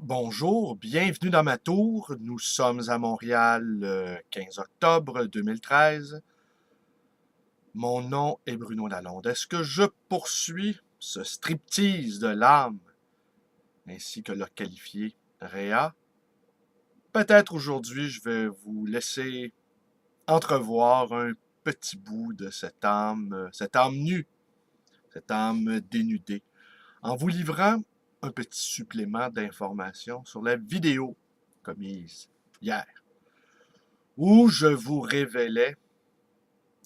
Bonjour, bienvenue dans ma tour. Nous sommes à Montréal le 15 octobre 2013. Mon nom est Bruno Lalonde. Est-ce que je poursuis ce striptease de l'âme, ainsi que l'a qualifié Réa? Peut-être aujourd'hui, je vais vous laisser entrevoir un petit bout de cette âme nue, cette âme dénudée, en vous livrant un petit supplément d'informations sur la vidéo commise hier, où je vous révélais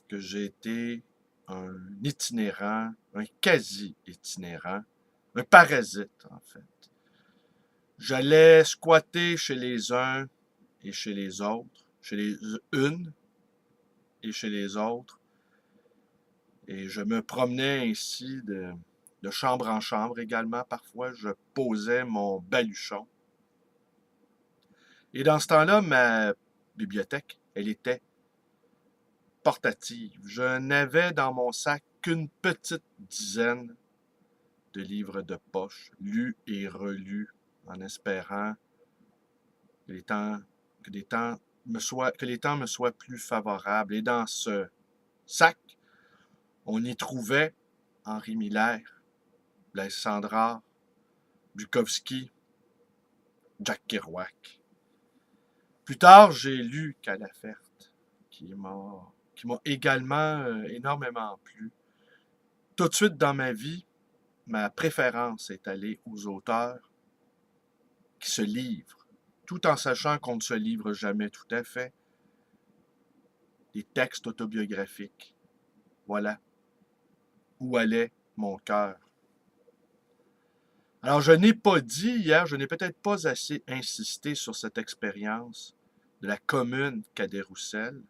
que j'ai été un itinérant, un quasi-itinérant, un parasite en fait. J'allais squatter chez les uns et chez les autres, chez les unes et chez les autres, et je me promenais ainsi de chambre en chambre également. Parfois, je posais mon baluchon. Et dans ce temps-là, ma bibliothèque, elle était portative. Je n'avais dans mon sac qu'une petite dizaine de livres de poche, lus et relus, en espérant que les temps me soient plus favorables. Et dans ce sac, on y trouvait Henri Miller, Blaise Cendrars, Bukowski, Jack Kerouac. Plus tard, j'ai lu Calafert, qui m'a également énormément plu. Tout de suite dans ma vie, ma préférence est allée aux auteurs qui se livrent, tout en sachant qu'on ne se livre jamais tout à fait, des textes autobiographiques. Voilà où allait mon cœur. Alors, je n'ai pas dit hier, je n'ai peut-être pas assez insisté sur cette expérience de la commune Cadet-Roussel,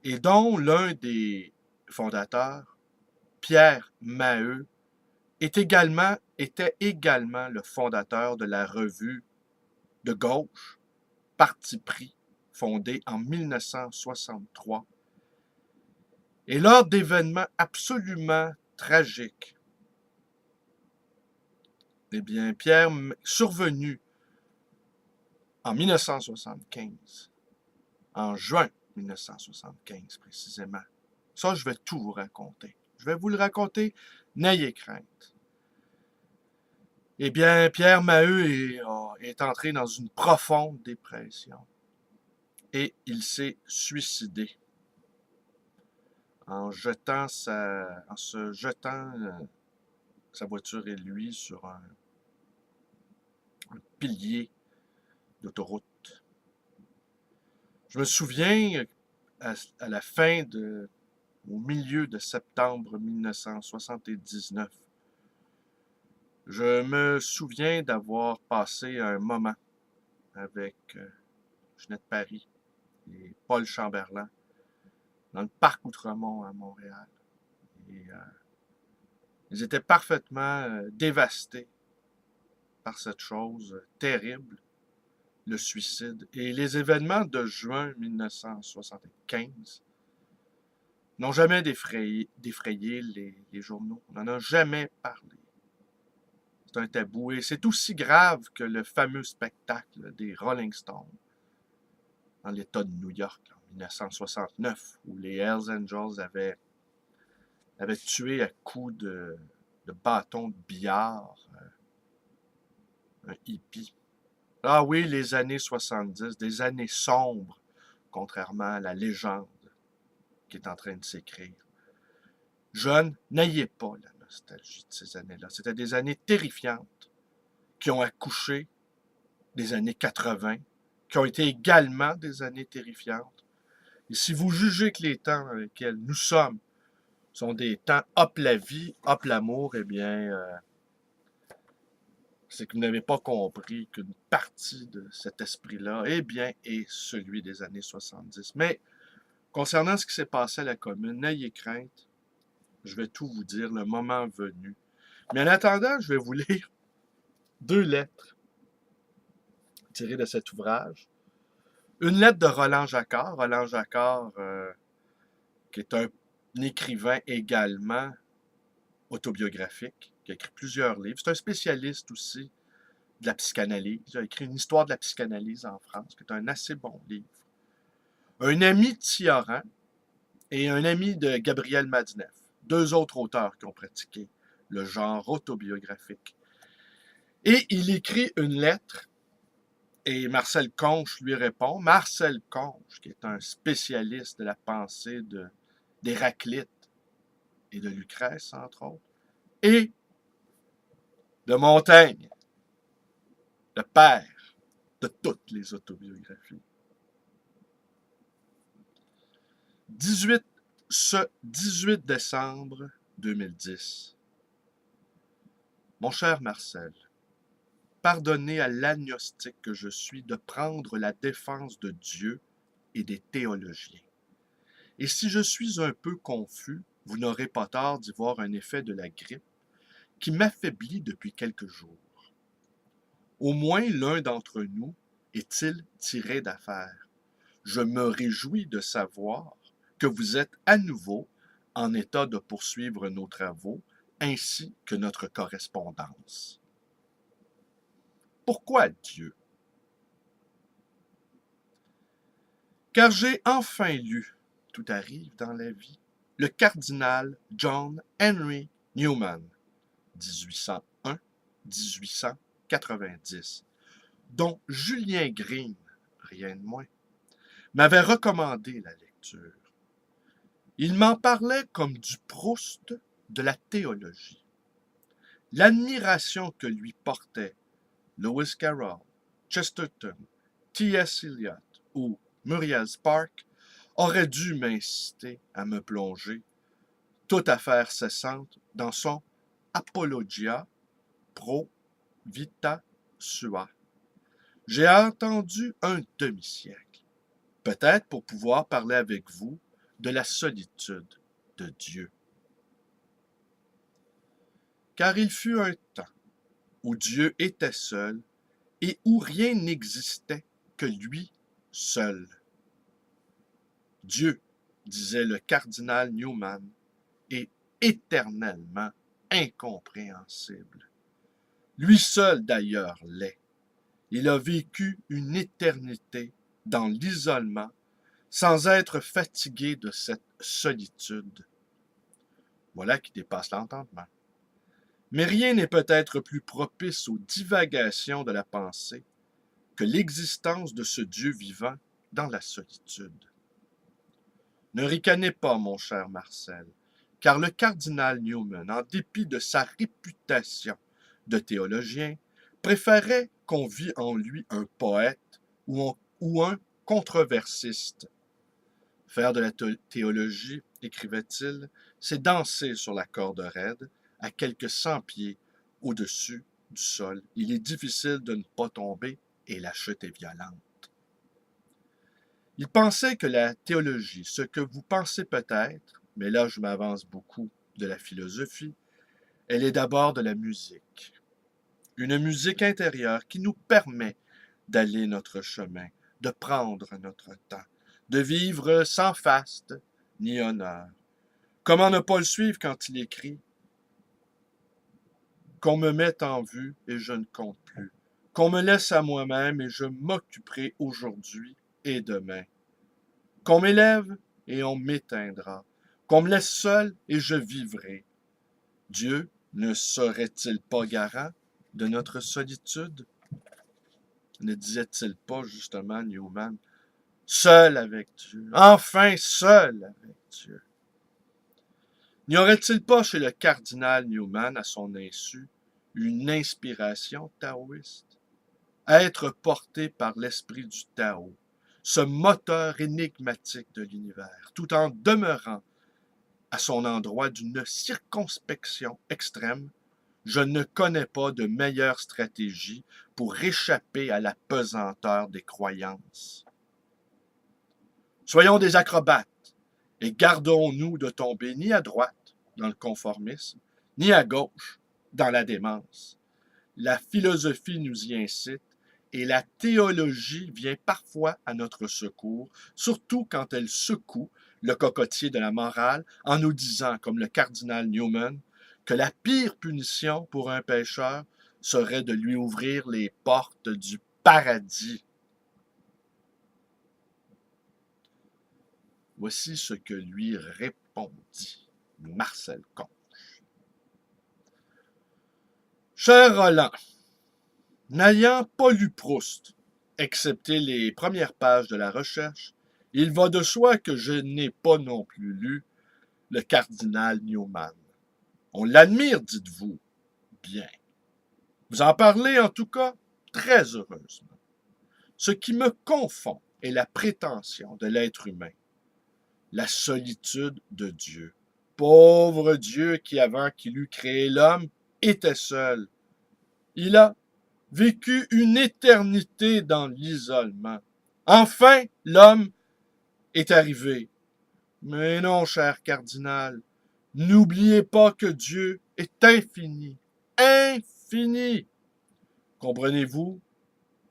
et dont l'un des fondateurs, Pierre Maheu, était également le fondateur de la revue de gauche, Parti pris, fondée en 1963. Et lors d'événements absolument tragiques, eh bien, Pierre, survenu en 1975, en juin 1975 précisément, ça, je vais tout vous raconter. Je vais vous le raconter, n'ayez crainte. Eh bien, Pierre Maheu est entré dans une profonde dépression et il s'est suicidé en se jetant sa voiture et lui sur un pilier d'autoroute. Je me souviens au milieu de septembre 1979, je me souviens d'avoir passé un moment avec Ginette Paris et Paul Chamberlain dans le parc Outremont à Montréal. Et ils étaient parfaitement dévastés par cette chose terrible, le suicide. Et les événements de juin 1975 n'ont jamais défrayé les journaux. On n'en a jamais parlé. C'est un tabou. Et c'est aussi grave que le fameux spectacle des Rolling Stones dans l'État de New York en 1969, où les Hells Angels avaient tué à coups de bâton de billard un hippie. Ah oui, les années 70, des années sombres, contrairement à la légende qui est en train de s'écrire. Jeune, n'ayez pas la nostalgie de ces années-là. C'était des années terrifiantes qui ont accouché des années 80, qui ont été également des années terrifiantes. Et si vous jugez que les temps dans lesquels nous sommes sont des temps hop la vie, hop l'amour, eh bien, c'est que vous n'avez pas compris qu'une partie de cet esprit-là, eh bien, est celui des années 70. Mais concernant ce qui s'est passé à la commune, n'ayez crainte, je vais tout vous dire le moment venu. Mais en attendant, je vais vous lire deux lettres tirées de cet ouvrage. Une lettre de Roland Jacquard. Roland Jacquard, qui est un écrivain également autobiographique, qui a écrit plusieurs livres. C'est un spécialiste aussi de la psychanalyse. Il a écrit une histoire de la psychanalyse en France, qui est un assez bon livre. Un ami de Cioran et un ami de Gabriel Madinef, deux autres auteurs qui ont pratiqué le genre autobiographique. Et il écrit une lettre et Marcel Conche lui répond. Marcel Conche, qui est un spécialiste de la pensée d'Héraclite et de Lucrèce, entre autres, et de Montaigne, le père de toutes les autobiographies. Ce 18 décembre 2010. Mon cher Marcel, pardonnez à l'agnostique que je suis de prendre la défense de Dieu et des théologiens. Et si je suis un peu confus, vous n'aurez pas tort d'y voir un effet de la grippe qui m'affaiblit depuis quelques jours. Au moins l'un d'entre nous est-il tiré d'affaire. Je me réjouis de savoir que vous êtes à nouveau en état de poursuivre nos travaux ainsi que notre correspondance. Pourquoi Dieu? Car j'ai enfin lu, tout arrive dans la vie, le cardinal John Henry Newman, 1801-1890, dont Julien Green, rien de moins, m'avait recommandé la lecture. Il m'en parlait comme du Proust de la théologie. L'admiration que lui portaient Lewis Carroll, Chesterton, T.S. Eliot ou Muriel Spark aurait dû m'inciter à me plonger, toute affaire cessante, dans son Apologia pro vita sua. J'ai attendu un demi-siècle, peut-être pour pouvoir parler avec vous de la solitude de Dieu. Car il fut un temps où Dieu était seul et où rien n'existait que lui seul. Dieu, disait le cardinal Newman, est éternellement incompréhensible. Lui seul d'ailleurs l'est. Il a vécu une éternité dans l'isolement sans être fatigué de cette solitude. Voilà qui dépasse l'entendement. Mais rien n'est peut-être plus propice aux divagations de la pensée que l'existence de ce Dieu vivant dans la solitude. Ne ricanez pas, mon cher Marcel, car le cardinal Newman, en dépit de sa réputation de théologien, préférait qu'on vît en lui un poète ou un controversiste. Faire de la théologie, écrivait-il, c'est danser sur la corde raide, à quelques 100 pieds au-dessus du sol. Il est difficile de ne pas tomber et la chute est violente. Il pensait que la théologie, ce que vous pensez peut-être, mais là je m'avance beaucoup de la philosophie, elle est d'abord de la musique. Une musique intérieure qui nous permet d'aller notre chemin, de prendre notre temps, de vivre sans faste ni honneur. Comment ne pas le suivre quand il écrit « Qu'on me mette en vue et je ne compte plus, qu'on me laisse à moi-même et je m'occuperai aujourd'hui et demain. Qu'on m'élève et on m'éteindra, qu'on me laisse seul et je vivrai. Dieu ne serait-il pas garant de notre solitude? » Ne disait-il pas justement Newman, seul avec Dieu, enfin seul avec Dieu? N'y aurait-il pas chez le cardinal Newman, à son insu, une inspiration taoïste? Être porté par l'esprit du Tao, ce moteur énigmatique de l'univers, tout en demeurant à son endroit d'une circonspection extrême, je ne connais pas de meilleure stratégie pour échapper à la pesanteur des croyances. Soyons des acrobates et gardons-nous de tomber ni à droite dans le conformisme, ni à gauche dans la démence. La philosophie nous y incite et la théologie vient parfois à notre secours, surtout quand elle secoue le cocotier de la morale en nous disant, comme le cardinal Newman, que la pire punition pour un pécheur serait de lui ouvrir les portes du paradis. Voici ce que lui répondit Marcel Conche. Cher Roland, n'ayant pas lu Proust, excepté les premières pages de la recherche, il va de soi que je n'ai pas non plus lu le cardinal Newman. On l'admire, dites-vous. Bien. Vous en parlez en tout cas très heureusement. Ce qui me confond est la prétention de l'être humain, la solitude de Dieu. Pauvre Dieu qui, avant qu'il eût créé l'homme, était seul. Il a vécu une éternité dans l'isolement. Enfin, l'homme est arrivé. Mais non, cher cardinal, n'oubliez pas que Dieu est infini. Infini. Comprenez-vous?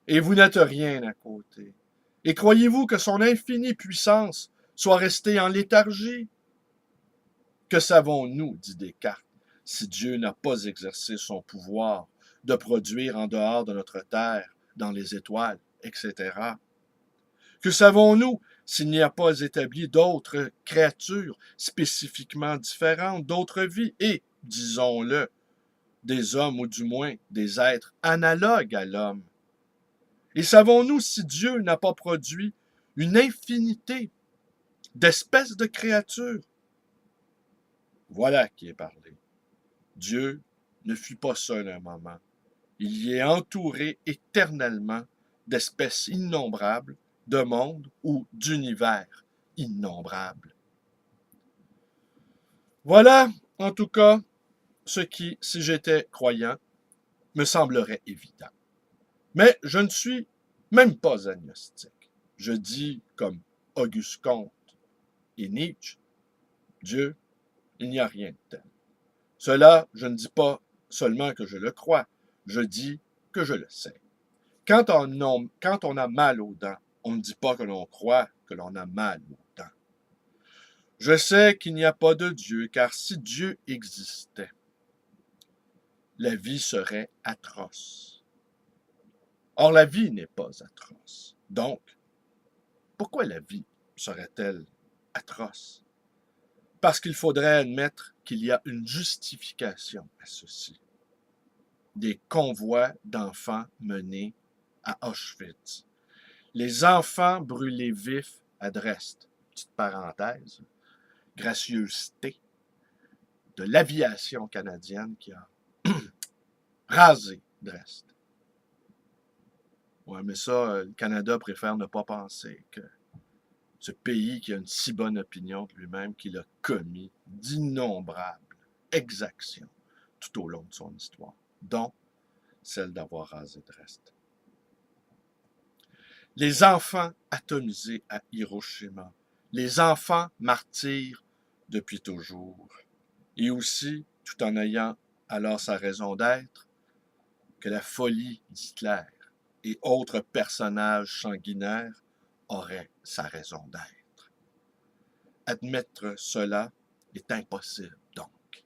Et vous n'êtes rien à côté. Et croyez-vous que son infinie puissance soit restée en léthargie? Que savons-nous, dit Descartes, si Dieu n'a pas exercé son pouvoir de produire en dehors de notre terre, dans les étoiles, etc.? Que savons-nous s'il n'y a pas établi d'autres créatures spécifiquement différentes, d'autres vies et, disons-le, des hommes ou du moins des êtres analogues à l'homme? Et savons-nous si Dieu n'a pas produit une infinité d'espèces de créatures? Voilà qui est parlé. Dieu ne fut pas seul un moment. Il y est entouré éternellement d'espèces innombrables, de mondes ou d'univers innombrables. Voilà, en tout cas, ce qui, si j'étais croyant, me semblerait évident. Mais je ne suis même pas agnostique. Je dis, comme Auguste Comte et Nietzsche, Dieu, il n'y a rien de tel. Cela, je ne dis pas seulement que je le crois, je dis que je le sais. Quand on a mal aux dents, on ne dit pas que l'on croit que l'on a mal aux dents. Je sais qu'il n'y a pas de Dieu, car si Dieu existait, la vie serait atroce. Or, la vie n'est pas atroce. Donc, pourquoi la vie serait-elle atroce? Parce qu'il faudrait admettre qu'il y a une justification à ceci. Des convois d'enfants menés à Auschwitz. Les enfants brûlés vifs à Dresde. Petite parenthèse. Gracieuseté de l'aviation canadienne qui a rasé Dresde. Ouais, mais ça, le Canada préfère ne pas penser que ce pays qui a une si bonne opinion de lui-même qu'il a commis d'innombrables exactions tout au long de son histoire, dont celle d'avoir rasé Dresde. Les enfants atomisés à Hiroshima, les enfants martyrs depuis toujours, et aussi, tout en ayant alors sa raison d'être, que la folie d'Hitler et autres personnages sanguinaires auraient sa raison d'être. Admettre cela est impossible, donc.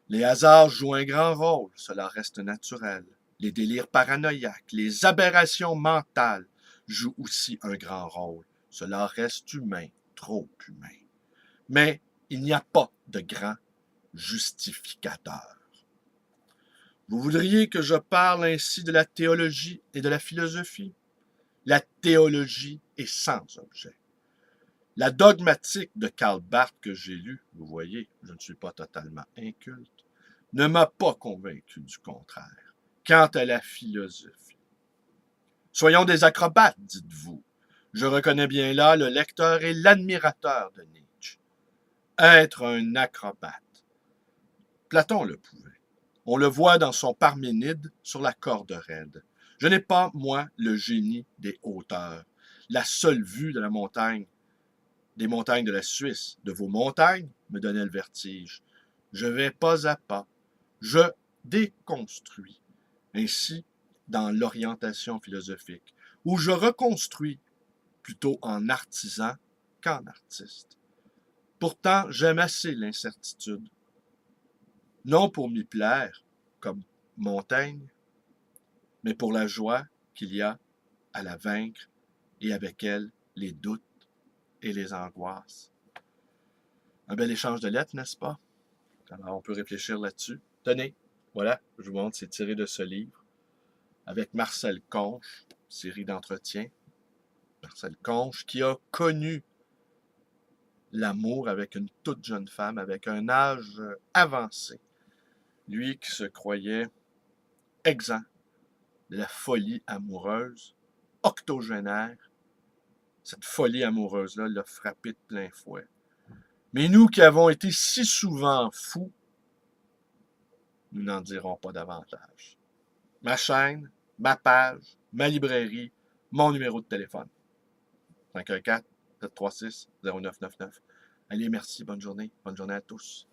Les hasards jouent un grand rôle, cela reste naturel. Les délires paranoïaques, les aberrations mentales jouent aussi un grand rôle. Cela reste humain, trop humain. Mais il n'y a pas de grand justificateur. Vous voudriez que je parle ainsi de la théologie et de la philosophie? La théologie est sans objet. La dogmatique de Karl Barth que j'ai lue, vous voyez, je ne suis pas totalement inculte, ne m'a pas convaincu du contraire. Quant à la philosophie, soyons des acrobates, dites-vous. Je reconnais bien là le lecteur et l'admirateur de Nietzsche. Être un acrobate. Platon le pouvait. On le voit dans son Parménide sur la corde raide. Je n'ai pas, moi, le génie des hauteurs. La seule vue de la montagne, des montagnes de la Suisse, de vos montagnes, me donnait le vertige. Je vais pas à pas. Je déconstruis. Ainsi, dans l'orientation philosophique, où je reconstruis plutôt en artisan qu'en artiste. Pourtant, j'aime assez l'incertitude. Non pour m'y plaire, comme Montaigne, mais pour la joie qu'il y a à la vaincre et avec elle les doutes et les angoisses. Un bel échange de lettres, n'est-ce pas? Alors on peut réfléchir là-dessus. Tenez, voilà, je vous montre, c'est tiré de ce livre avec Marcel Conche, série d'entretiens. Marcel Conche qui a connu l'amour avec une toute jeune femme, avec un âge avancé. Lui qui se croyait exempt de la folie amoureuse, octogénaire, cette folie amoureuse-là l'a frappé de plein fouet. Mais nous qui avons été si souvent fous, nous n'en dirons pas davantage. Ma chaîne, ma page, ma librairie, mon numéro de téléphone. 514-736-0999. Allez, merci, bonne journée à tous.